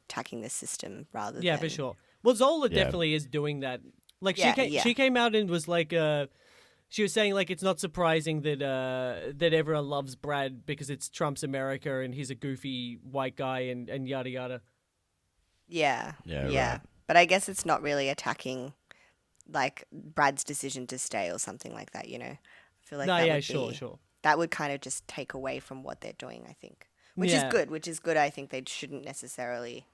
attacking the system rather Yeah, than... for sure. Well, Zola definitely is doing that. Like, she came out and was like, she was saying, like, it's not surprising that that everyone loves Brad because it's Trump's America and he's a goofy white guy and yada yada. Yeah. Right. But I guess it's not really attacking, like, Brad's decision to stay or something like that, you know? I feel like Sure. that would kind of just take away from what they're doing, I think. Which is good. I think they shouldn't necessarily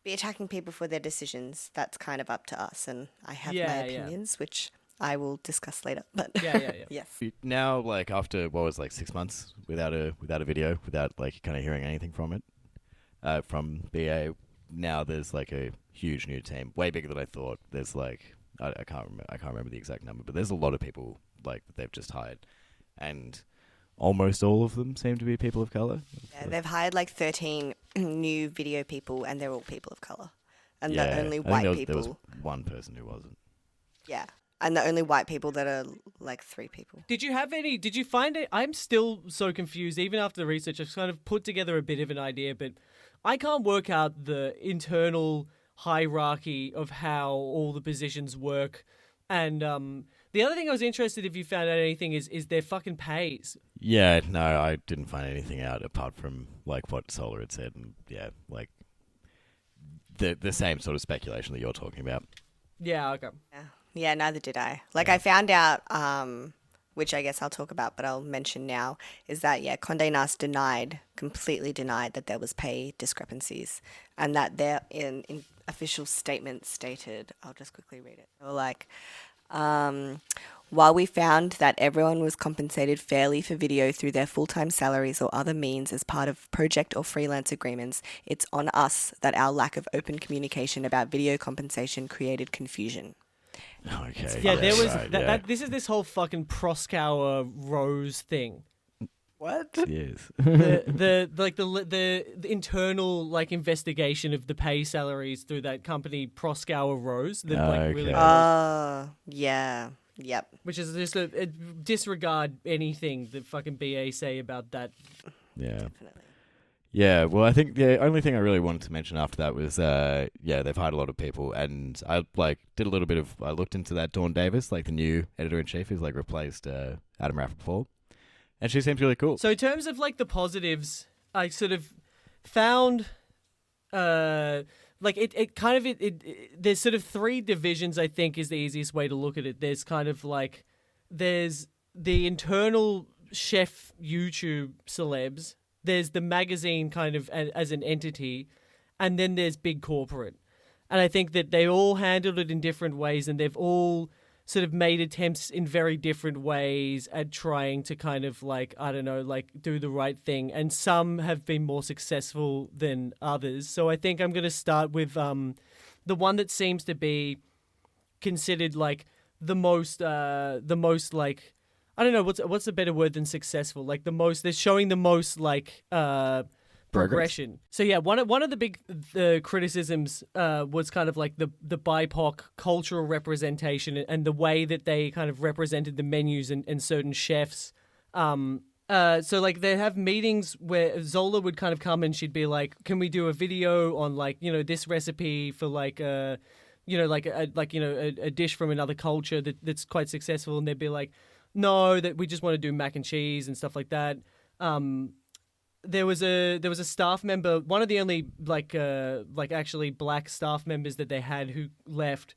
be attacking people for their decisions. That's kind of up to us, and I have my opinions, which I will discuss later. But yes. Now, like, after what was like 6 months without a video, without like kind of hearing anything from it, from BA, now there's like a huge new team, way bigger than I thought. There's like I can't remember the exact number, but there's a lot of people like that they've just hired, and almost all of them seem to be people of color. Yeah, they've hired like 13 new video people, and they're all people of color, and Yeah, the only I think white there was people. one person who wasn't. Yeah, and the only white people that are like 3 people. Did you find it? I'm still so confused, even after the research. I've kind of put together a bit of an idea, but I can't work out the internal hierarchy of how all the positions work. And the other thing I was interested if you found out anything is their fucking pays. Yeah, no, I didn't find anything out apart from like what Solar had said, and yeah, like the same sort of speculation that you're talking about. Yeah, okay. Yeah, neither did I. Like, I found out, which I guess I'll talk about, but I'll mention now, is that, Condé Nast completely denied that there was pay discrepancies, and that their in official statement stated, I'll just quickly read it. They were like, while we found that everyone was compensated fairly for video through their full-time salaries or other means as part of project or freelance agreements, it's on us that our lack of open communication about video compensation created confusion. Okay. Yeah, there was right, this is this whole fucking Proskauer Rose thing. What? Yes. the internal like investigation of the pay salaries through that company Proskauer Rose. That, like, really. Yeah. Yep. Which is just a disregard anything that fucking BA say about that. Yeah. Definitely. Yeah, well, I think the only thing I really wanted to mention after that was, they've hired a lot of people, and I did a little bit of, I looked into that Dawn Davis, like the new editor-in-chief who's like replaced Adam Rappaport, and she seems really cool. So in terms of like the positives, I sort of found, there's sort of 3 divisions, I think is the easiest way to look at it. There's kind of like, there's the internal chef YouTube celebs, there's the magazine kind of as an entity, and then there's big corporate. And I think that they all handled it in different ways, and they've all sort of made attempts in very different ways at trying to kind of like, I don't know, like do the right thing. And some have been more successful than others. So I think I'm going to start with the one that seems to be considered like the most like, I don't know, what's a better word than successful? Like they're showing the most like progression. So yeah, one of the big criticisms was kind of like the BIPOC cultural representation and the way that they kind of represented the menus and certain chefs. So like they have meetings where Zola would kind of come and she'd be like, "Can we do a video on like, you know, this recipe for like a dish from another culture that's quite successful?" And they'd be like, "No, that we just want to do mac and cheese and stuff like that." There was a staff member, one of the only like actually black staff members that they had who left.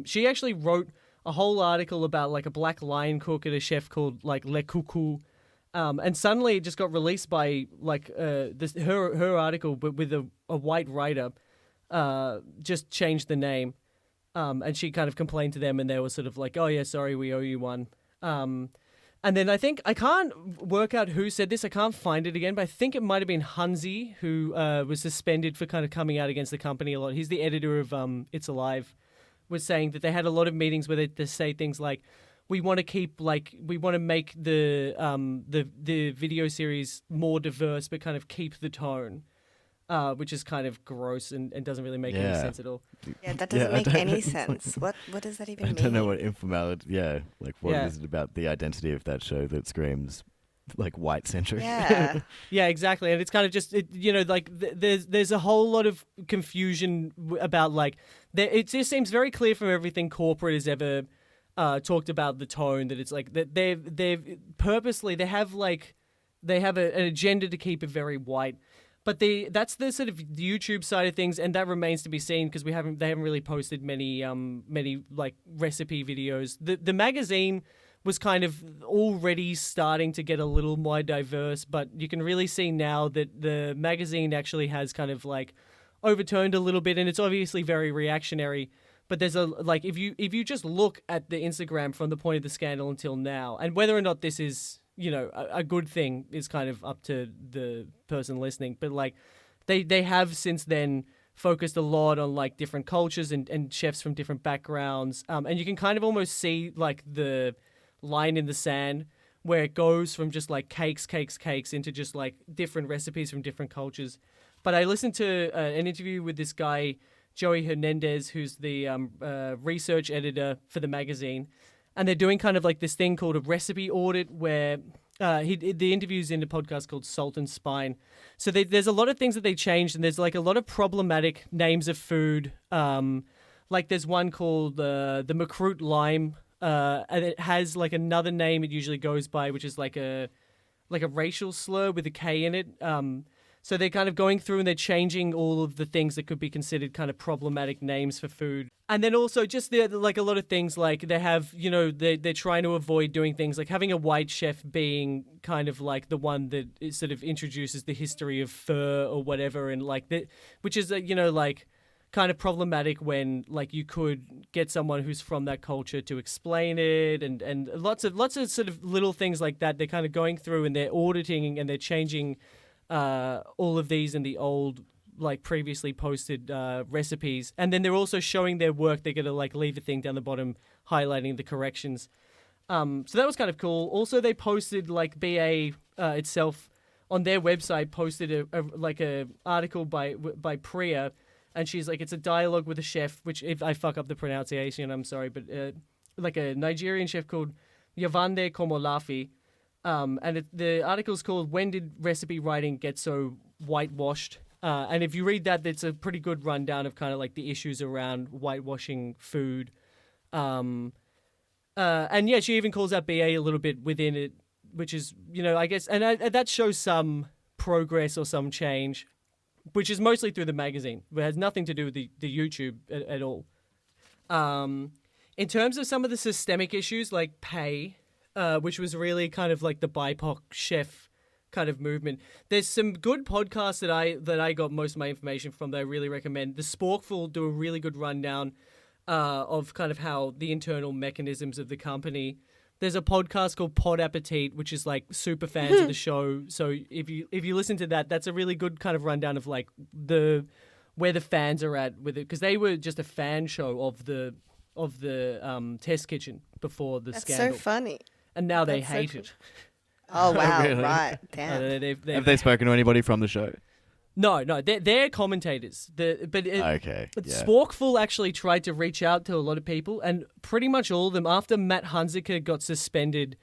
She actually wrote a whole article about like a black line cook at a chef called like Le Coucou. And suddenly it just got released by like her article, but with a white writer, just changed the name. And she kind of complained to them, and they were sort of like, "Oh yeah, sorry, we owe you one." And then I think, I can't work out who said this, I can't find it again, but I think it might have been Hunzi, who was suspended for kind of coming out against the company a lot. He's the editor of It's Alive, was saying that they had a lot of meetings where they say things like, we want to make the video series more diverse, but kind of keep the tone. Which is kind of gross and doesn't really make any sense at all. Yeah, that doesn't make any sense. What does that even mean? I don't know what informality. Yeah, like what is it about the identity of that show that screams like white centric. Yeah. Yeah, exactly. And it's kind of just, there's a whole lot of confusion about, like, it just seems very clear from everything corporate has ever talked about the tone that it's like that they've purposely, they have an agenda to keep it very white. But that's the sort of YouTube side of things, and that remains to be seen because they haven't really posted many like recipe videos. The magazine was kind of already starting to get a little more diverse, but you can really see now that the magazine actually has kind of like overturned a little bit, and it's obviously very reactionary. But there's if you just look at the Instagram from the point of the scandal until now, and whether or not this is a good thing is kind of up to the person listening. But like they have since then focused a lot on like different cultures and chefs from different backgrounds. And you can kind of almost see like the line in the sand where it goes from just like cakes into just like different recipes from different cultures. But I listened to an interview with this guy, Joey Hernandez, who's the research editor for the magazine. And they're doing kind of like this thing called a recipe audit where the interview's in a podcast called Salt and Spine. So there's a lot of things that they changed, and there's like a lot of problematic names of food. Like there's one called the Macroot Lime, and it has like another name it usually goes by, which is like a racial slur with a K in it. So they're kind of going through and they're changing all of the things that could be considered kind of problematic names for food. And then also just like a lot of things like they have, they're trying to avoid doing things like having a white chef being kind of like the one that sort of introduces the history of pho or whatever. And like that, which is, like kind of problematic when like you could get someone who's from that culture to explain it and lots of sort of little things like that. They're kind of going through and they're auditing and they're changing all of these in the old, like previously posted recipes, and then they're also showing their work. They're gonna like leave a thing down the bottom highlighting the corrections. So that was kind of cool. Also, they posted like BA itself on their website posted a article by Priya, and she's like, it's a dialogue with a chef, which if I fuck up the pronunciation, I'm sorry, but like a Nigerian chef called Yavande Komolafi. And the article's called "When Did Recipe Writing Get So Whitewashed?" And if you read that, it's a pretty good rundown of kind of like the issues around whitewashing food. And yeah, she even calls out BA a little bit within it, which is, I guess, and that shows some progress or some change, which is mostly through the magazine, but it has nothing to do with the YouTube at all. In terms of some of the systemic issues like pay, which was really kind of like the BIPOC chef kind of movement. There's some good podcasts that I got most of my information from that I really recommend. The Sporkful do a really good rundown of kind of how the internal mechanisms of the company. There's a podcast called Bon Appétit, which is like super fans of the show. So if you listen to that, that's a really good kind of rundown of like where the fans are at with it, because they were just a fan show of the test kitchen before the scandal. That's so funny. And now they That's so hate cool. it. Oh, wow. Really? Right. Damn. Have they spoken to anybody from the show? No, they're commentators. Okay. But Yeah. Sporkful actually tried to reach out to a lot of people, and pretty much all of them, after Matt Hunziker got suspended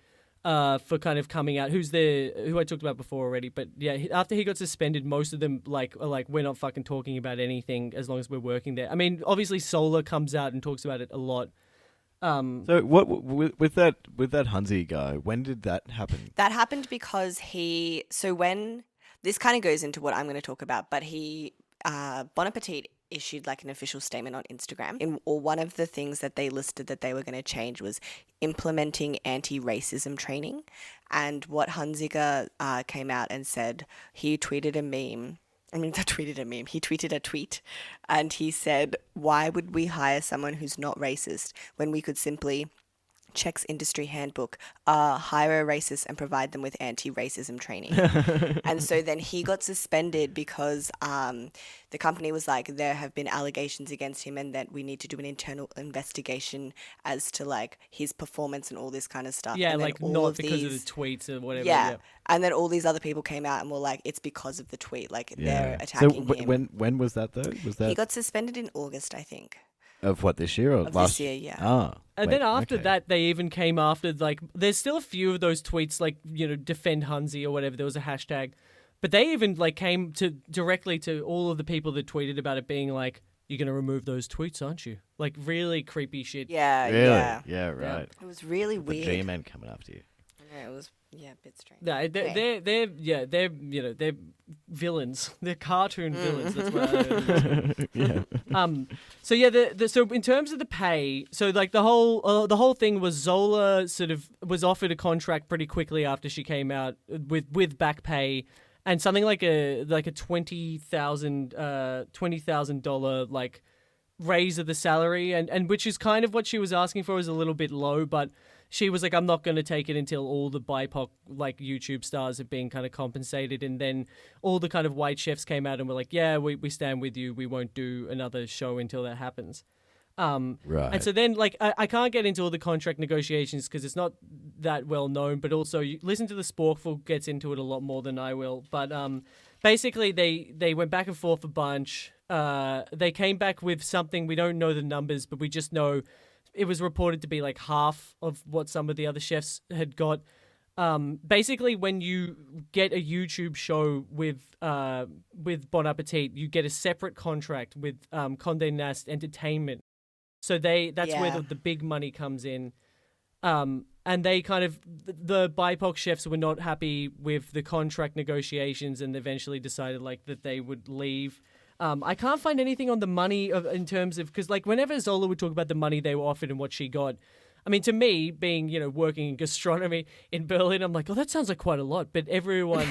for kind of coming out, who I talked about before already, but yeah, after he got suspended, most of them are like, we're not fucking talking about anything as long as we're working there. I mean, obviously Solar comes out and talks about it a lot. So what with that Hunzi guy? When did that happen? That happened because when this kind of goes into what I'm going to talk about, but Bon Appetit issued like an official statement on Instagram, or one of the things that they listed that they were going to change was implementing anti-racism training. And what Hunziker came out and said, he tweeted a meme. I mean, not tweeted a meme. He tweeted a tweet, and he said, "Why would we hire someone who's not racist when we could simply checks industry handbook, hire a racist and provide them with anti-racism training?" And so then he got suspended because the company was like, there have been allegations against him and that we need to do an internal investigation as to like his performance and all this kind of stuff. Yeah, and like not because of the tweets or whatever. Yeah. And then all these other people came out and were like, it's because of the tweet. Like they're So attacking him. when was that though? Was that He got suspended in August, I think. Of what, this year or Of last this year, yeah. Ah. And then after that, they even came after, like, there's still a few of those tweets, like, defend Hunzi or whatever. There was a hashtag. But they even, like, came directly to all of the people that tweeted about it being like, you're going to remove those tweets, aren't you? Like, really creepy shit. Yeah, Really? yeah. Yeah, right. It was really The weird. G-men coming after you. Yeah, it was a bit strange. No, they're villains. They're cartoon villains. That's what I Yeah. So yeah, so in terms of the pay, so like the whole thing was Zola sort of was offered a contract pretty quickly after she came out with back pay and something like a $20,000 like raise of the salary and which is kind of what she was asking for, is a little bit low, but she was like, I'm not going to take it until all the BIPOC like YouTube stars have been kind of compensated. And then all the kind of white chefs came out and were like, yeah, we stand with you. We won't do another show until that happens. Right. And so then, like, I can't get into all the contract negotiations because it's not that well known, but also you listen to the Sporkful gets into it a lot more than I will. But basically, they went back and forth a bunch. They came back with something. We don't know the numbers, but we just know it was reported to be like half of what some of the other chefs had got. Basically, when you get a YouTube show with Bon Appetit, you get a separate contract with Condé Nast Entertainment. So that's where the big money comes in. And they kind of, the BIPOC chefs were not happy with the contract negotiations and eventually decided like that they would leave. I can't find anything on the money in terms of, because like whenever Zola would talk about the money they were offered and what she got, I mean, to me, being, working in gastronomy in Berlin, I'm like, oh, that sounds like quite a lot. But everyone,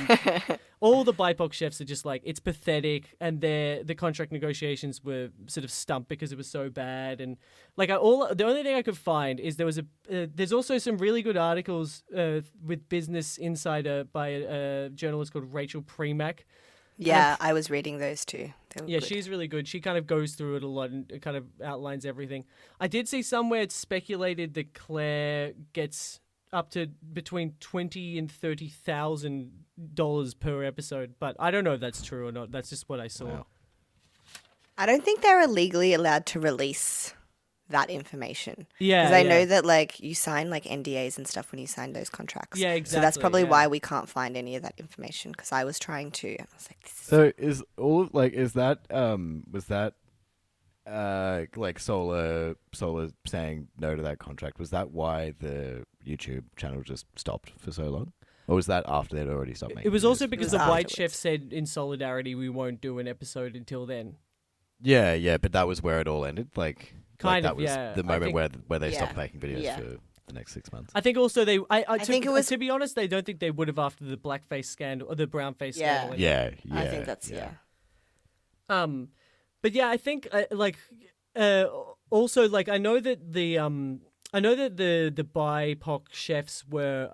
all the BIPOC chefs are just like, it's pathetic. And the contract negotiations were sort of stumped because it was so bad. And like the only thing I could find is there's also some really good articles with Business Insider by a journalist called Rachel Premack. Yeah, I was reading those too. Yeah, she's really good. She kind of goes through it a lot and it kind of outlines everything. I did see somewhere it's speculated that Claire gets up to between $20,000 and $30,000 per episode, but I don't know if that's true or not. That's just what I saw. Wow. I don't think they're legally allowed to release that information. Yeah, because I know that like you sign like NDAs and stuff when you sign those contracts. Yeah, exactly. So that's probably yeah. why we can't find any of that information. Because I was trying to. I was like, this is So is all like is that was that like Solar saying no to that contract? Was that why the YouTube channel just stopped for so long? Or was that after they'd already stopped making It was videos? also because was the white afterwards. chef said in solidarity we won't do an episode until then. Yeah, but that was where it all ended. Like Kind that of, was yeah. the I moment think- where they Yeah. stopped making videos Yeah. for the next 6 months. I think also I think it was- to be honest, they don't think they would have after the blackface scandal or the brownface Yeah. scandal. Yeah, I think that's yeah. But yeah, I think also like I know that the BIPOC chefs were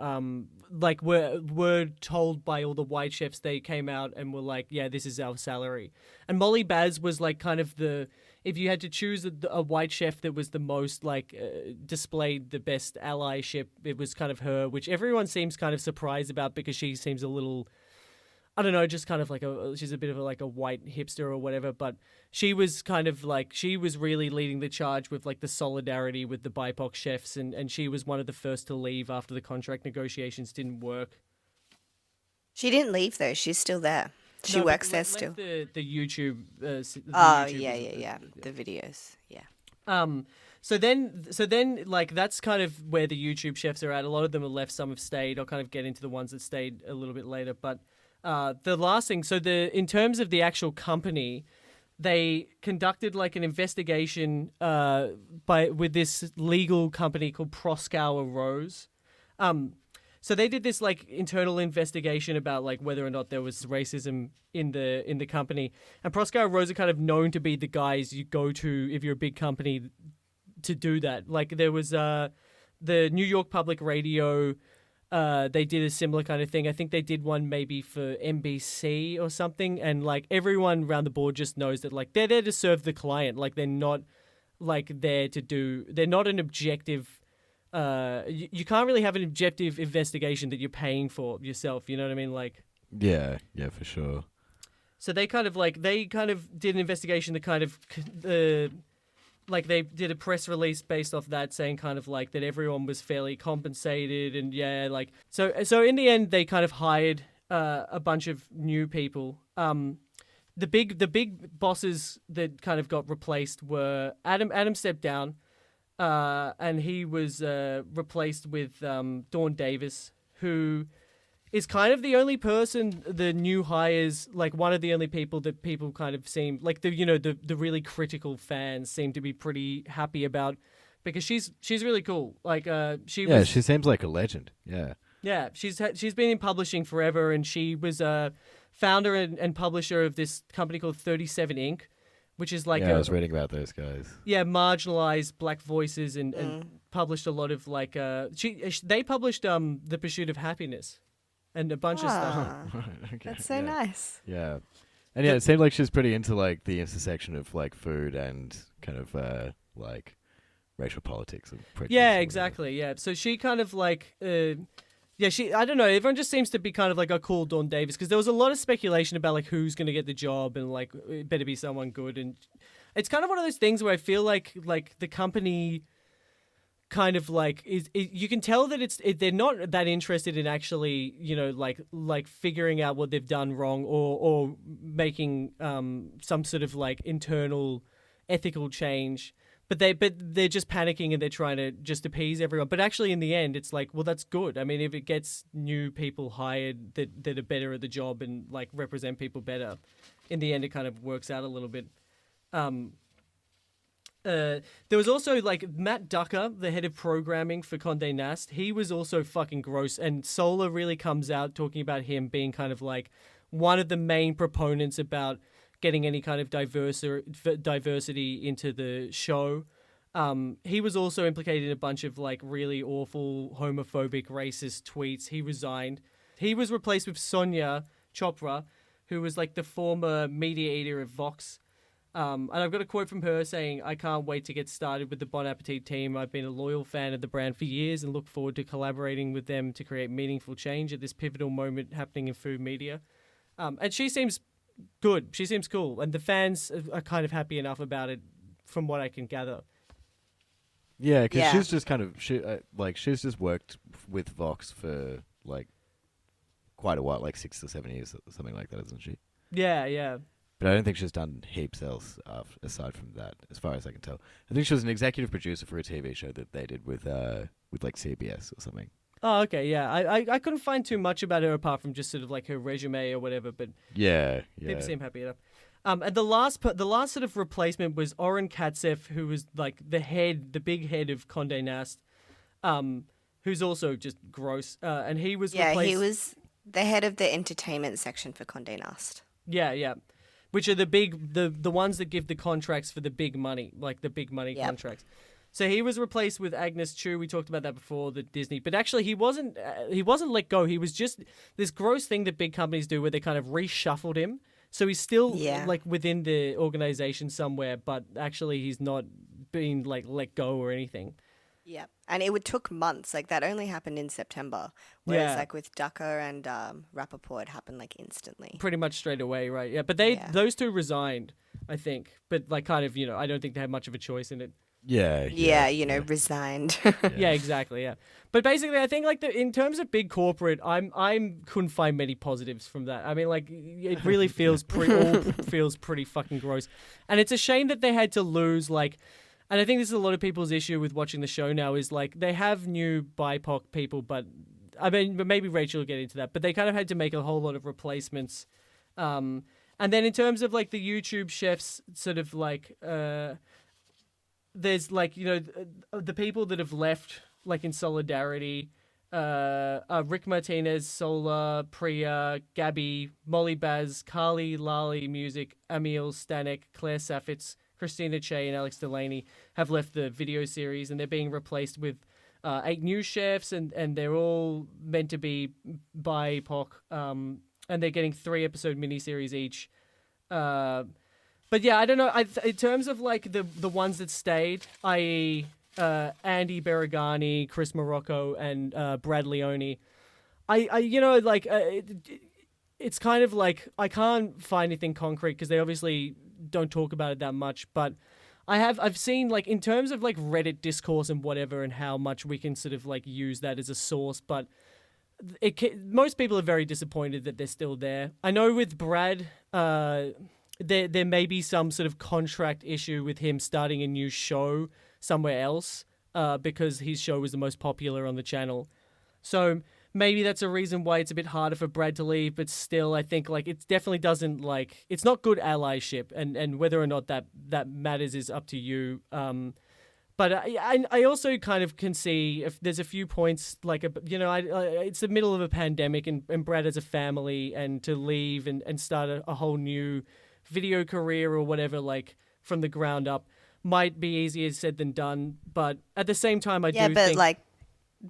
were told by all the white chefs. They came out and were like, yeah, this is our salary. And Molly Baz was like kind of if you had to choose a white chef that was the most like displayed the best allyship, it was kind of her, which everyone seems kind of surprised about because she seems a little, I don't know, just kind of like she's a bit of a white hipster or whatever, but she was kind of like, she was really leading the charge with like the solidarity with the BIPOC chefs, and she was one of the first to leave after the contract negotiations didn't work. She didn't leave though. She's still there. She No, works but there left still. The YouTube. Oh yeah. The videos. Yeah. So then, like that's kind of where the YouTube chefs are at. A lot of them have left. Some have stayed. I'll kind of get into the ones that stayed a little bit later. But the last thing, so in terms of the actual company, they conducted like an investigation with this legal company called Proskauer Rose. So they did this like internal investigation about like whether or not there was racism in the company. And Proskauer Rose are kind of known to be the guys you go to if you're a big company to do that. Like there was the New York Public Radio. They did a similar kind of thing. I think they did one maybe for NBC or something. And like everyone around the board just knows that like they're there to serve the client. Like they're not like they're not an objective. You can't really have an objective investigation that you're paying for yourself. You know what I mean? Like, Yeah, for sure. so they kind of did an investigation that kind of like they did a press release based off that, saying kind of like that everyone was fairly compensated, and like so in the end they kind of hired a bunch of new people. The big bosses that kind of got replaced were Adam stepped down, and he was replaced with Dawn Davis, who is kind of the only person, the new hires, like one of the only people that people kind of seem like the really critical fans seem to be pretty happy about, because she's really cool. Like she seems like a legend. Yeah, she's been in publishing forever, and she was a founder and publisher of this company called 37 Inc., which is like I was reading about those guys. Yeah, marginalized black voices, and published a lot of like they published The Pursuit of Happiness. And a bunch of stuff. Right, okay. That's so nice. Yeah. And it seemed like she was pretty into like the intersection of like food and kind of like racial politics and prejudice. Yeah, exactly. Yeah. So she kind of like I don't know, everyone just seems to be kind of like a cool Dawn Davis, because there was a lot of speculation about like who's going to get the job, and like it better be someone good, and it's kind of one of those things where I feel like the company kind of like you can tell that they're not that interested in actually like figuring out what they've done wrong, or making some sort of like internal ethical change, but they're just panicking, and they're trying to just appease everyone. But actually in the end it's like, well, that's good. I mean, if it gets new people hired that are better at the job and like represent people better, in the end it kind of works out a little bit. There was also like Matt Ducker, the head of programming for Condé Nast. He was also fucking gross, and Solar really comes out talking about him being kind of like one of the main proponents about getting any kind of diversity into the show. He was also implicated in a bunch of like really awful homophobic, racist tweets. He resigned. He was replaced with Sonia Chopra, who was like the former mediator of Vox. And I've got a quote from her saying, "I can't wait to get started with the Bon Appetit team. I've been a loyal fan of the brand for years and look forward to collaborating with them to create meaningful change at this pivotal moment happening in food media." And she seems good. She seems cool. And the fans are kind of happy enough about it, from what I can gather. Yeah, because she's just kind of, she's just worked with Vox for like quite a while, like 6 to 7 years, something like that, isn't she? Yeah. But I don't think she's done heaps else aside from that, as far as I can tell. I think she was an executive producer for a TV show that they did with like CBS or something. Oh, okay, yeah. I couldn't find too much about her apart from just sort of like her resume or whatever, but yeah. People seem happy enough. And the last sort of replacement was Oren Katsev, who was like the big head of Condé Nast, who's also just gross. And he was replaced. He was the head of the entertainment section for Condé Nast. Yeah. Which are the ones that give the contracts for the big money, like the big money contracts. So he was replaced with Agnes Chu. We talked about that before, the Disney. But actually, he wasn't let go. He was just this gross thing that big companies do, where they kind of reshuffled him. So he's still like within the organization somewhere, but actually he's not being like let go or anything. Yeah, and it took months. Like that only happened in September, whereas like with Ducker and Rappaport, it happened like instantly. Pretty much straight away, right? Yeah, but those two resigned, I think. But like kind of, I don't think they had much of a choice in it. Yeah, resigned. Yeah, exactly. Yeah, but basically, I think like in terms of big corporate, I couldn't find many positives from that. I mean, like it really feels pretty fucking gross, and it's a shame that they had to lose like. And I think this is a lot of people's issue with watching the show now is like they have new BIPOC people, but maybe Rachel will get into that. But they kind of had to make a whole lot of replacements. And then in terms of like the YouTube chefs, sort of like there's like the people that have left like in solidarity. Rick Martinez, Sola, Priya, Gabby, Molly Baz, Carly, Lali Music, Emil Stanek, Claire Saffitz, Christina Che and Alex Delaney have left the video series, and they're being replaced with 8 new chefs, and they're all meant to be BIPOC, and they're getting 3-episode miniseries each. But yeah, I don't know. In terms of like the ones that stayed, i.e. Andy Berigani, Chris Morocco, and Brad Leone, it's kind of like I can't find anything concrete because they obviously don't talk about it that much, but I've seen like in terms of like Reddit discourse and whatever, and how much we can sort of like use that as a source, but most people are very disappointed that they're still there. I know with Brad, there may be some sort of contract issue with him starting a new show somewhere else, because his show was the most popular on the channel. So maybe that's a reason why it's a bit harder for Brad to leave, but still, I think like it definitely doesn't like it's not good allyship, and whether or not that matters is up to you. But I also kind of can see if there's a few points like it's the middle of a pandemic, and Brad has a family, and to leave and start a whole new video career or whatever, like from the ground up, might be easier said than done. But at the same time, I do think... Yeah, but like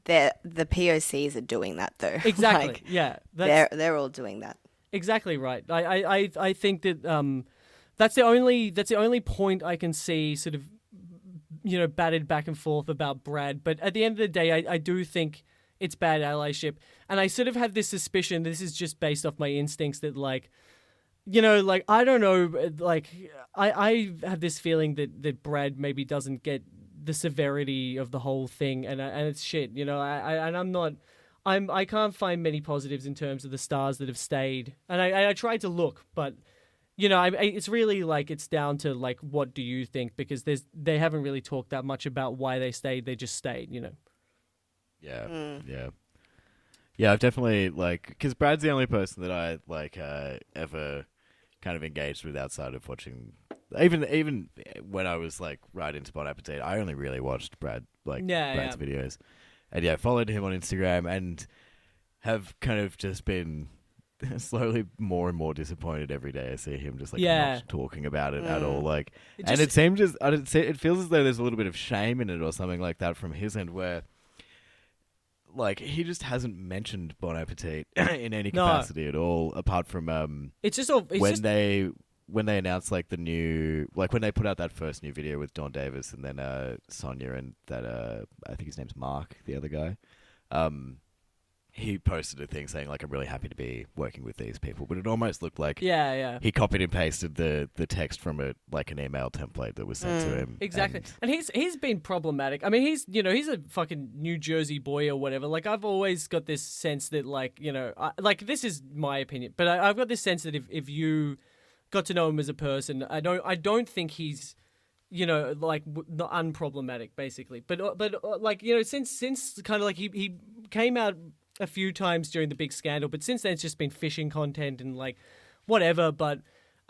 the POCs are doing that though. Exactly. Like, yeah, they're all doing that. Exactly right. I think that that's the only point I can see sort of batted back and forth about Brad. But at the end of the day, I do think it's bad allyship, and I sort of have this suspicion. This is just based off my instincts that like I don't know, like I have this feeling that Brad maybe doesn't get the severity of the whole thing, and it's shit, I can't find many positives in terms of the stars that have stayed, and I tried to look, but it's really like it's down to like what do you think, because they haven't really talked that much about why they stayed. They just stayed, Yeah, I've definitely because Brad's the only person that I ever kind of engaged with outside of watching. Even when I was like right into Bon Appétit, I only really watched Brad's videos, and followed him on Instagram, and have kind of just been slowly more and more disappointed every day. I see him just not talking about it at all. It feels as though there's a little bit of shame in it or something like that from his end, where he just hasn't mentioned Bon Appétit in any capacity at all, apart from when they announced the new, when they put out that first new video with Dawn Davis, and then Sonia and that I think his name's Mark, the other guy. He posted a thing saying I'm really happy to be working with these people, but it almost looked like he copied and pasted the text from an email template that was sent to him. Exactly, and he's been problematic. I mean, he's a fucking New Jersey boy or whatever. I've always got this sense that this is my opinion, but I've got this sense that if you got to know him as a person, I don't think he's not unproblematic basically, but since kind of he came out a few times during the big scandal, but since then it's just been fishing content and whatever. But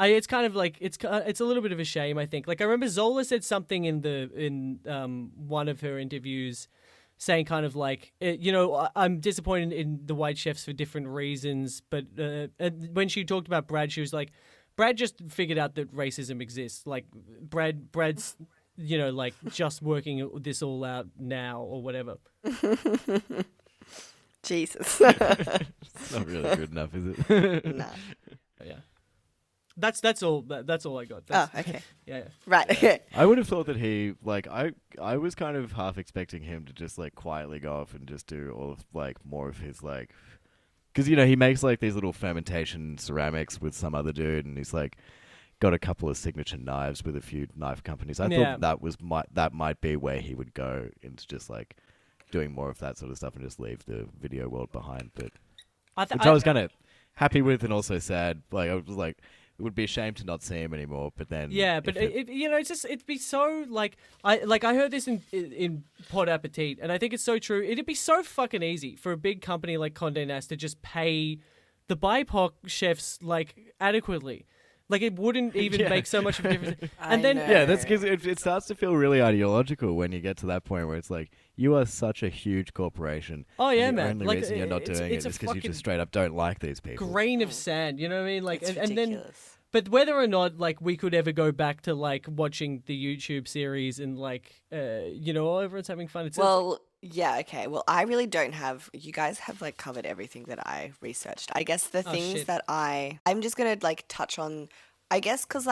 it's kind of it's a little bit of a shame, I think. I remember Zola said something in one of her interviews, saying kind of I'm disappointed in the white chefs for different reasons, but when she talked about Brad, she was like, Brad just figured out that racism exists. Brad's just working this all out now or whatever. Jesus. It's not really good enough, is it? Nah. Yeah. That's all. That's all I got. Okay. Yeah. Right. Okay. I would have thought that he I was kind of half expecting him to just quietly go off and just do all of more of his because he makes these little fermentation ceramics with some other dude, and he's got a couple of signature knives with a few knife companies. I thought that might be where he would go into just doing more of that sort of stuff and just leave the video world behind, but I was kind of happy with, and also sad. I was it would be a shame to not see him anymore. But then but it'd be so I heard this in Bon Appétit, and I think it's so true. It'd be so fucking easy for a big company like Condé Nast to just pay the BIPOC chefs adequately. It wouldn't even make so much of a difference. And then that's because it starts to feel really ideological when you get to that point where it's you are such a huge corporation. Oh yeah, and the man. only reason you're not doing it is because you just straight up don't like these people. Grain of sand, you know what I mean? It's and then, but whether or not we could ever go back to watching the YouTube series and everyone's having fun. Yeah, okay. Well, I really don't have... You guys have, covered everything that I researched. I guess the things that I'm just going to, touch on... I guess because,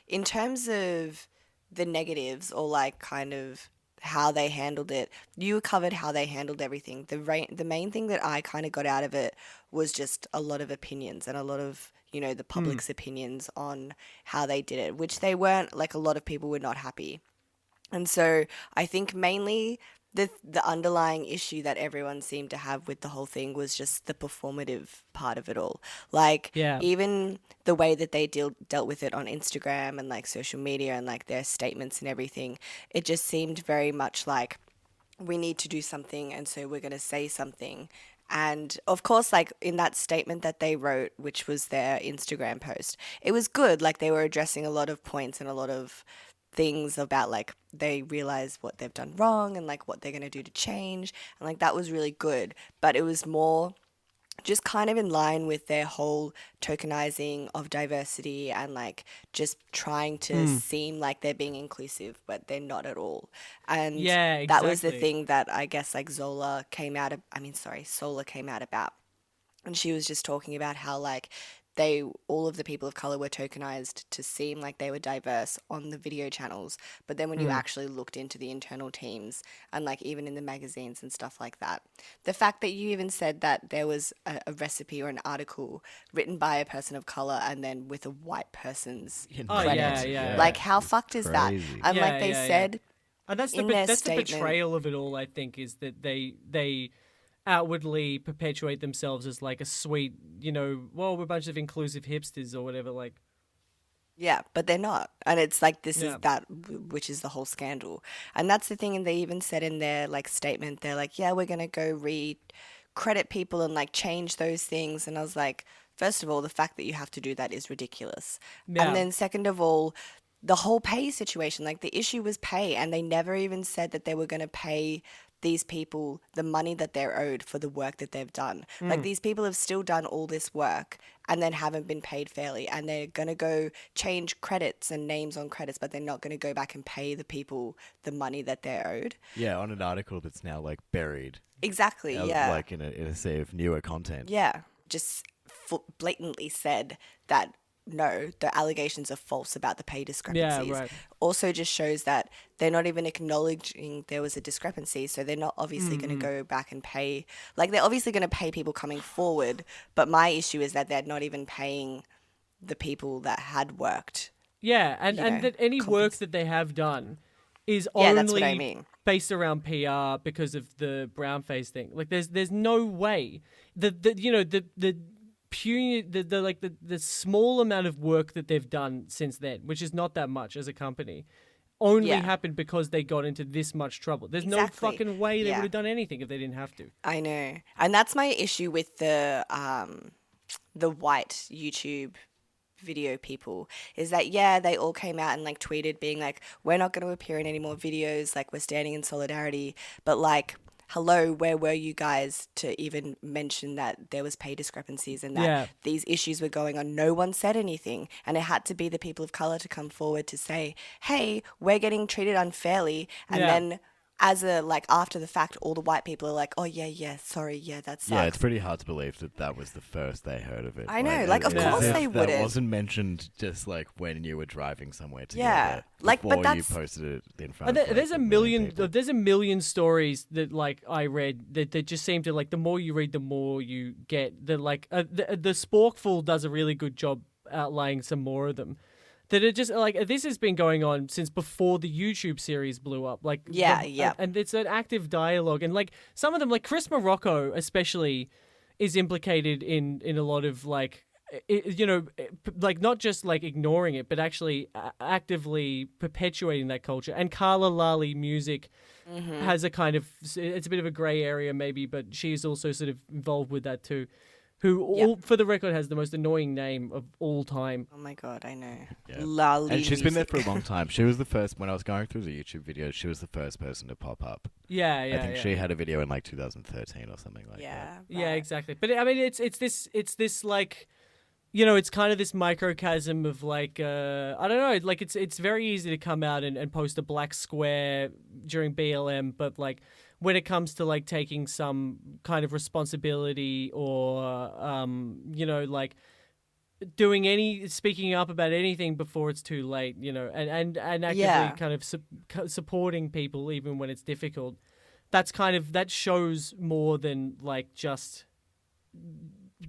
in terms of the negatives or, kind of how they handled it. You covered how they handled everything. The main thing that I kind of got out of it was just a lot of opinions and a lot of, you know, the public's opinions on how they did it, which they weren't, like, a lot of people were not happy. And so I think mainly the underlying issue that everyone seemed to have with the whole thing was just the performative part of it all. Like, Yeah. even the way that they dealt with it on Instagram and, like, social media and, like, their statements and everything, it just seemed very much like, we need to do something, and so we're going to say something. And of course, like, in that statement that they wrote, which was their Instagram post, it was good. Like, they were addressing a lot of points and a lot of things about, like, they realize what they've done wrong and, like, what they're going to do to change. And, like, that was really good. But it was more just kind of in line with their whole tokenizing of diversity and, like, just trying to seem like they're being inclusive, but they're not at all. And Yeah, that was the exactly. thing that I guess, like, Solar came out about. And she was just talking about how, like, all of the people of color were tokenized to seem like they were diverse on the video channels. But then when you actually looked into the internal teams and, like, even in the magazines and stuff like that, the fact that you even said that there was a recipe or an article written by a person of color and then with a white person's Oh, credit. yeah. Like, how fucked is that? Crazy. And, like, they Yeah. said And that's in their the statement. betrayal of it all, I think, is that they outwardly perpetuate themselves as, like, a sweet, you know, well, we're a bunch of inclusive hipsters or whatever, like. Yeah, but they're not. And it's like, this Yeah. is that, which is the whole scandal. And that's the thing. And they even said in their, like, statement, they're like, yeah, we're going to go credit people and, like, change those things. And I was like, first of all, the fact that you have to do that is ridiculous. Yeah. And then second of all, the whole pay situation, like, the issue was pay. And they never even said that they were going to pay these people the money that they're owed for the work that they've done. Like, these people have still done all this work and then haven't been paid fairly, and they're going to go change credits and names on credits, but they're not going to go back and pay the people the money that they're owed. Yeah, on an article that's now like buried, Exactly, yeah. like in a sea of newer content. Yeah, just blatantly said that no, the allegations are false about the pay discrepancies. right. Also just shows that they're not even acknowledging there was a discrepancy, so they're not obviously going to go back and pay. Like, they're obviously going to pay people coming forward, but my issue is that they're not even paying the people that had worked. Yeah, and You know, that any work that they have done is Yeah, only that's what I mean. based around PR because of the brown face thing. Like, there's no way the small amount of work that they've done since then, which is not that much as a company, only Yeah. happened because they got into this much trouble. There's no Exactly. fucking way they Yeah. would have done anything if they didn't have to. I know. And that's my issue with the white YouTube video people, is that, yeah, they all came out and, like, tweeted being like, we're not going to appear in any more videos, like, we're standing in solidarity. But, like, hello, where were you guys to even mention that there was pay discrepancies and that Yeah. these issues were going on? No one said anything. And it had to be the people of color to come forward to say, hey, we're getting treated unfairly. And Yeah. then as a, like, after the fact, all the white people are like, oh, yeah, sorry, yeah, that sucks. Yeah, it's pretty hard to believe that was the first they heard of it. I know, like, of course as if they That wouldn't. wasn't mentioned just like when you were driving somewhere together. Yeah, like, but before you that's- posted it in front. And of, like, there's a million million people. there's a million stories that, like, I read that just seem to, like, the more you read the more you get. The Sporkful does a really good job outlaying some more of them. That it just, like, this has been going on since before the YouTube series blew up. Like, Yeah. and it's an active dialogue, and, like, some of them, like Chris Morocco especially, is implicated in a lot of, like, like, not just, like, ignoring it, but actually actively perpetuating that culture. And Carla Lali Music has a kind of, it's a bit of a grey area maybe, but she's also sort of involved with that too. Who, for the record, has the most annoying name of all time. Oh my god, I know. Yeah. Lali And she's been there music. for a long time. She was the first, when I was going through the YouTube videos, she was the first person to pop up. Yeah. I think she had a video in like 2013 or something like that. Yeah. Yeah, right. exactly. But I mean, it's this like, you know, it's kind of this microcosm of, like, I don't know, like, it's very easy to come out and post a black square during BLM, but, like, when it comes to, like, taking some kind of responsibility or, you know, like, speaking up about anything before it's too late, and actively Yeah. kind of supporting people even when it's difficult. That shows more than like just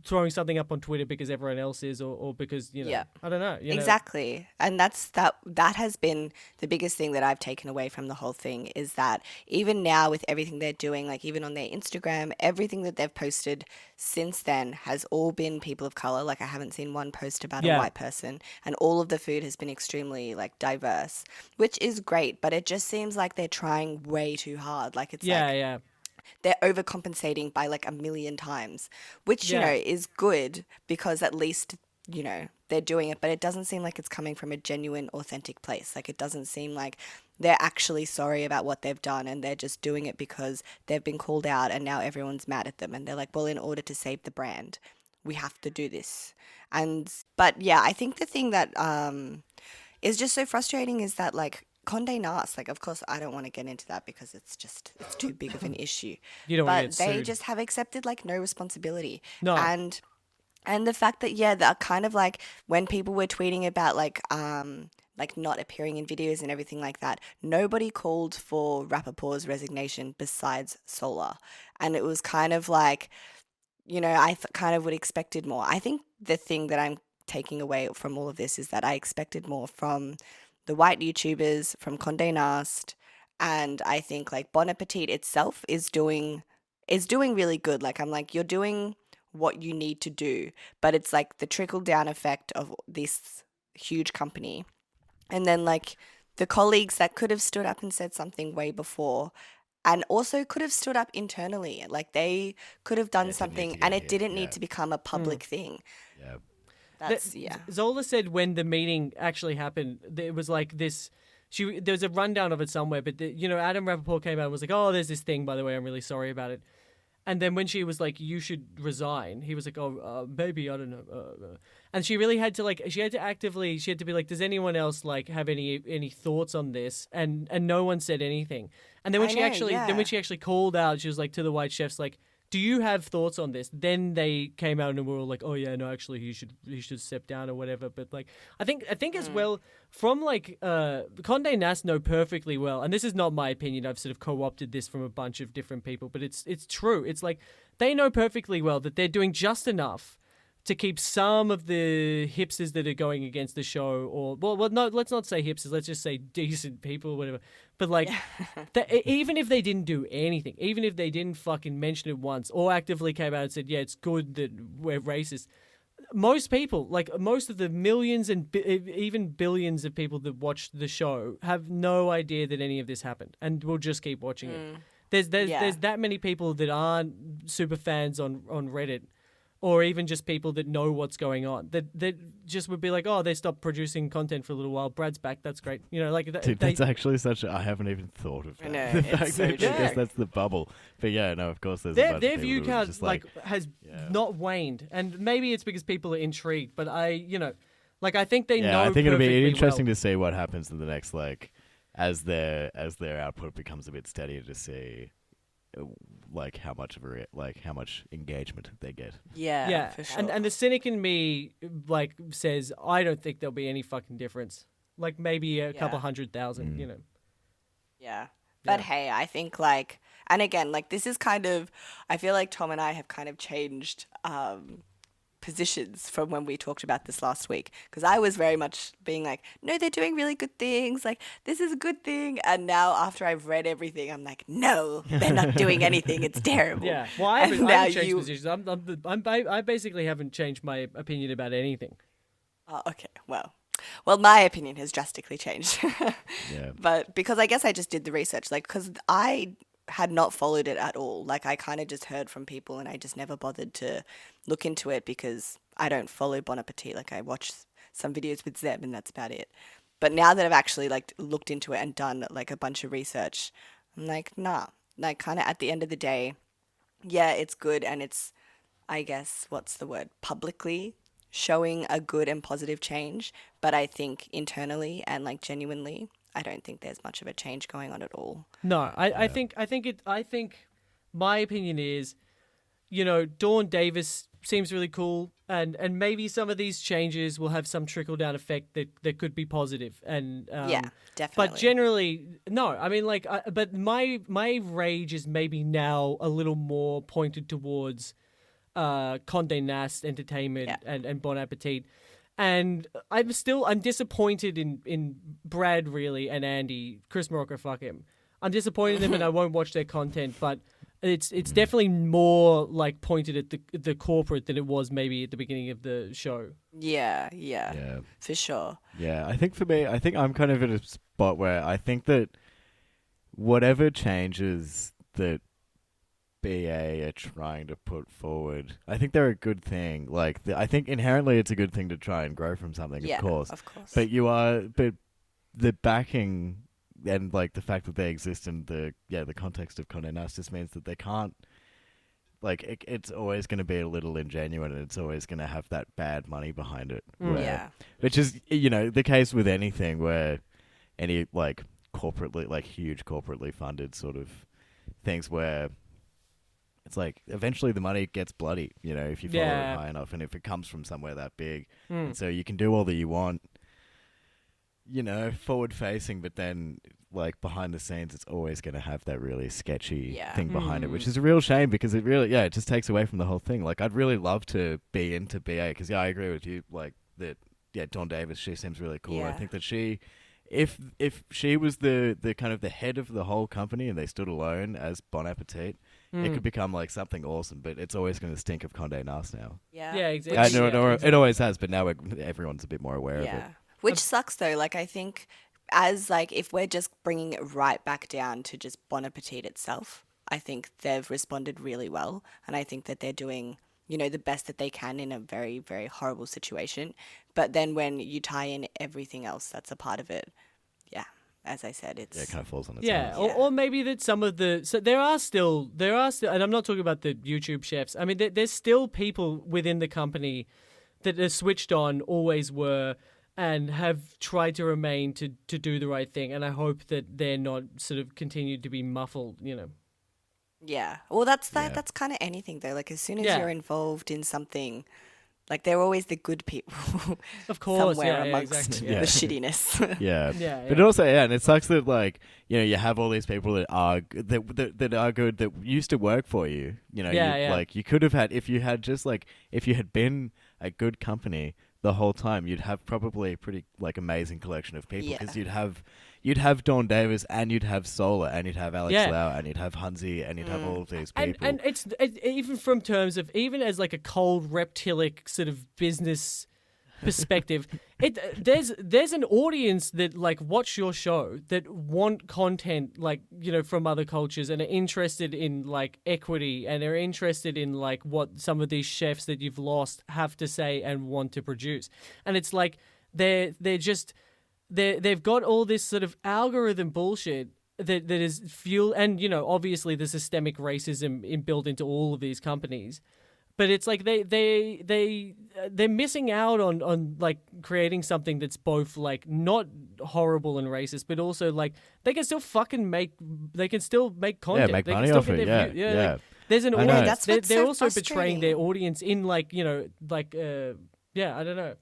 throwing something up on Twitter because everyone else is, or because Yeah. I don't know. Exactly. And that has been the biggest thing that I've taken away from the whole thing, is that even now with everything they're doing, like even on their Instagram, everything that they've posted since then has all been people of color. Like I haven't seen one post about a white person, and all of the food has been extremely like diverse, which is great, but it just seems like they're trying way too hard. Like it's Yeah. they're overcompensating by like a million times, which, Yeah. is good because at least, they're doing it, but it doesn't seem like it's coming from a genuine, authentic place. Like it doesn't seem like they're actually sorry about what they've done, and they're just doing it because they've been called out and now everyone's mad at them. And they're like, well, in order to save the brand, we have to do this. But yeah, I think the thing that is just so frustrating is that like Condé Nast, like of course I don't want to get into that because it's too big of an issue. You don't want to But get they sued. just have accepted like no responsibility. No. And the fact that they're kind of like when people were tweeting about like not appearing in videos and everything like that, nobody called for Rappaport's resignation besides Solar. And it was kind of like, I kind of would expected more. I think the thing that I'm taking away from all of this is that I expected more from the white YouTubers, from Condé Nast, and I think like Bon Appetit itself is doing really good. Like I'm like, you're doing what you need to do, but it's like the trickle down effect of this huge company. And then like the colleagues that could have stood up and said something way before, and also could have stood up internally. Like they could have done Yeah, it didn't need something, to and get it here. didn't Yeah. need to become a public thing. Yeah. That's yeah. Zola said when the meeting actually happened, it was like this. There was a rundown of it somewhere, but Adam Rappaport came out and was like, "Oh, there's this thing, by the way. I'm really sorry about it." And then when she was like, "You should resign," he was like, "Oh, maybe I don't know." And she really had to she had to be like, "Does anyone else like have any thoughts on this?" And no one said anything. And then when I she know, actually yeah. then when she actually called out, she was like to the white chefs like, "Do you have thoughts on this?" Then they came out and were all like, "Oh yeah, no, actually he should step down or whatever." But like, I think as well from like Condé Nast know perfectly well, and this is not my opinion. I've sort of co-opted this from a bunch of different people, but it's true. It's like they know perfectly well that they're doing just enough to keep some of the hipsters that are going against the show, or no, let's not say hipsters. Let's just say decent people, or whatever. But like, even if they didn't do anything, even if they didn't fucking mention it once, or actively came out and said, "Yeah, it's good that we're racist," most people, like most of the millions and even billions of people that watch the show, have no idea that any of this happened, and will just keep watching it. There's that many people that aren't super fans on Reddit, or even just people that know what's going on, that just would be like, "Oh, they stopped producing content for a little while. Brad's back. That's great." Dude, that's actually I haven't even thought of that. I know, The it's fact so that I guess true. that's the bubble. But yeah, no, of course there's a bunch their of view people who are count just has Yeah. not waned, and maybe it's because people are intrigued. But I think they know. Yeah, I think it'll be perfectly interesting well. to see what happens in the next as their output becomes a bit steadier, to see how much engagement they get. Yeah, for sure. and the cynic in me says I don't think there'll be any fucking difference. Like maybe a couple 100,000, Yeah. But Yeah. hey, I think and again, this is kind of, I feel like Tom and I have kind of changed positions from when we talked about this last week. Because I was very much being like, no, they're doing really good things. Like, this is a good thing. And now after I've read everything, I'm like, no, they're not doing anything. It's terrible. Yeah. Well, I And haven't now changed you- positions. I basically haven't changed my opinion about anything. Oh, okay. Well, my opinion has drastically changed. Yeah. But because I guess I just did the research, because I had not followed it at all. I kind of just heard from people and I just never bothered to look into it because I don't follow Bon Appetit. I watch some videos with Zeb and that's about it. But now that I've actually looked into it and done a bunch of research, I'm like, nah. Kind of at the end of the day, yeah, it's good and it's, I guess, what's the word? Publicly showing a good and positive change. But I think internally and genuinely, I don't think there's much of a change going on at all. No, I think my opinion is, Dawn Davis seems really cool, and maybe some of these changes will have some trickle down effect that could be positive. And Yeah, definitely. but generally, no. I mean, like, but my rage is maybe now a little more pointed towards Condé Nast Entertainment and Bon Appetit. And I'm disappointed in Brad, really, and Andy. Chris Morocco, fuck him. I'm disappointed in them, and I won't watch their content. But it's definitely more like pointed at the corporate than it was maybe at the beginning of the show. Yeah, for sure. Yeah, I think for me, I'm kind of in a spot where I think that whatever changes that BA are trying to put forward, I think they're a good thing. Like, I think inherently it's a good thing to try and grow from something, of course. But the backing and like the fact that they exist in the context of Condé Nast just means that they can't, like, it's always going to be a little ingenuine, and it's always going to have that bad money behind it. Which is, the case with anything where any like corporately, like huge corporately funded sort of things where it's like eventually the money gets bloody, if you follow it high enough, and if it comes from somewhere that big. And so you can do all that you want, forward facing, but then like behind the scenes, it's always going to have that really sketchy thing behind it, which is a real shame because it really, it just takes away from the whole thing. Like, I'd really love to be into BA because, I agree with you. Like that, Dawn Davis, she seems really cool. I think that if she was the kind of the head of the whole company and they stood alone as Bon Appetit, it could become like something awesome, but it's always going to stink of Condé Nast now. Yeah, exactly. It always has, but now everyone's a bit more aware of it. Which sucks though. Like, I think as like if we're just bringing it right back down to just Bon Appetit itself, I think they've responded really well, and I think that they're doing the best that they can in a very, very horrible situation. But then when you tie in everything else that's a part of it, as I said, it kind of falls on its own. Or maybe that some of there are still, and I'm not talking about the YouTube chefs. I mean, there's still people within the company that are switched on, always were, and have tried to remain to do the right thing. And I hope that they're not sort of continued to be muffled, Yeah. Well, that's kind of anything though. Like, as soon as you're involved in something, like, they're always the good people, of course, somewhere amongst exactly, the shittiness. But also, and it sucks that like you have all these people that are that are good that used to work for you. Like, you could have had if you had been a good company the whole time, you'd have probably a pretty like amazing collection of people because you'd have Dawn Davis, and you'd have Solar, and you'd have Alex Lau, and you'd have Hansi, and you'd have all of these people. And it's even from terms of, even as like a cold reptilic sort of business perspective, there's an audience that like watch your show that want content like from other cultures and are interested in like equity and are interested in like what some of these chefs that you've lost have to say and want to produce. And it's like they've got all this sort of algorithm bullshit that is fuel, and obviously the systemic racism built into all of these companies. But it's like they're missing out on like creating something that's both like not horrible and racist, but also like they can still make content. Make money off it. Like, there's an audience. They're also frustrating. betraying their audience in like I don't know.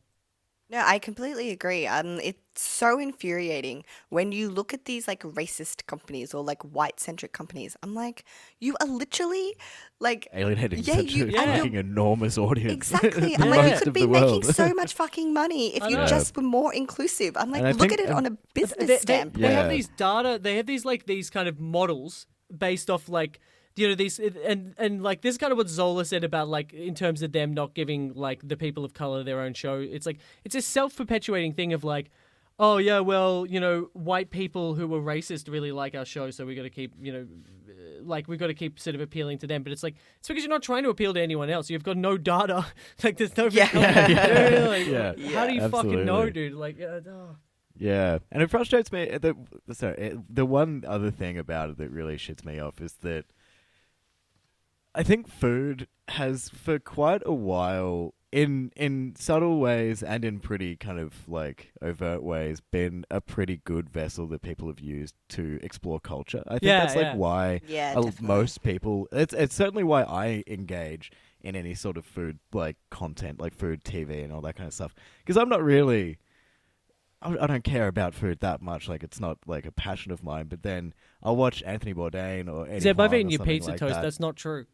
No, I completely agree. It's so infuriating when you look at these like racist companies or like white-centric companies. I'm like, you are literally like alienating such a fucking enormous audience. Exactly. I'm like, you could be making so much fucking money if you just were more inclusive. I'm like, look at it on a business standpoint. They have these data. They have these kind of models based off like. These and like this is kind of what Zola said about like in terms of them not giving like the people of color their own show. It's like it's a self-perpetuating thing of like, oh yeah, well white people who were racist really like our show, so we got to keep like we got to keep sort of appealing to them. But it's like it's because you're not trying to appeal to anyone else. You've got no data. Like there's no how do you fucking know, dude? Like Yeah, and it frustrates me. The one other thing about it that really shits me off is that I think food has, for quite a while, in subtle ways and in pretty kind of like overt ways been a pretty good vessel that people have used to explore culture. I think that's like why most people it's certainly why I engage in any sort of food like content, like food TV and all that kind of stuff, because I'm not really I don't care about food that much. Like, it's not like a passion of mine. But then I'll watch Anthony Bourdain or Eddie Zeb, I've Hahn eaten or your something pizza like toast. that. That's not true.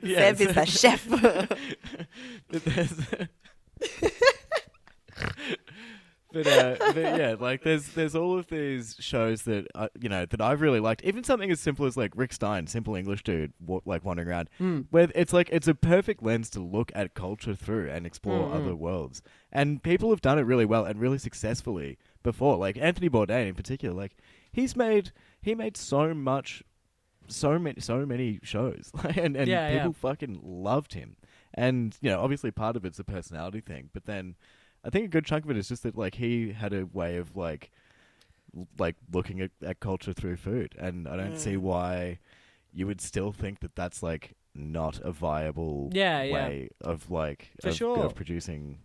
Zeb is a chef. But yeah, like there's all of these shows that that I've really liked. Even something as simple as like Rick Stein, simple English dude, like wandering around, where it's like it's a perfect lens to look at culture through and explore other worlds. And people have done it really well and really successfully before. Like Anthony Bourdain in particular, like he made so many shows, and people fucking loved him. And obviously part of it's a personality thing, but then I think a good chunk of it is just that like he had a way of like looking at culture through food, and I don't see why you would still think that that's like not a viable way of like of producing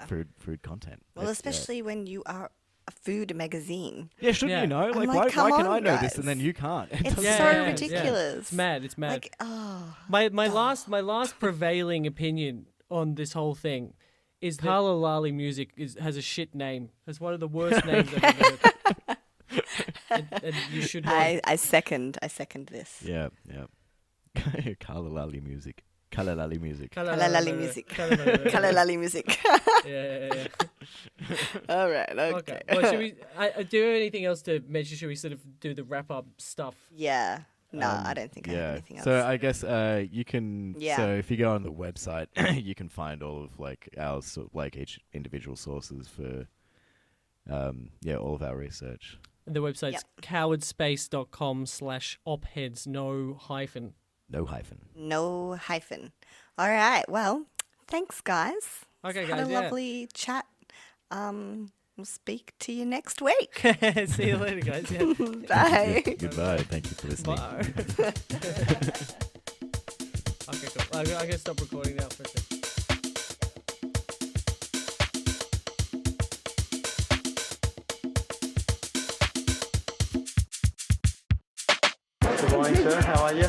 food content. Well, especially when you are a food magazine. Yeah, shouldn't you know? Like, why can I know this and then you can't? It's so ridiculous. Yeah. It's mad. Like, my last prevailing opinion on this whole thing is Carla Lali Music has a shit name. It's one of the worst names I've ever heard. and you should know. I second this. Yeah. Carla Lali Music. Carla Lali Music. Kalalali music. Kalalali music. Yeah. All right. Okay. Well, should we do anything else to mention? Should we sort of do the wrap up stuff? Yeah. No, I don't think I have anything else. So I guess you can. Yeah. So if you go on the website, you can find all of like our each individual sources for all of our research. And the website's cowardspace.com/opheads, no hyphen. No hyphen. No hyphen. All right. Well, thanks, guys. Okay, Had guys. a lovely chat. We'll speak to you next week. See you later, guys. Yeah. Bye. Goodbye. Thank you for listening. Bye. Okay, cool. I'm going to stop recording now for a second. Good morning, sir. How are you?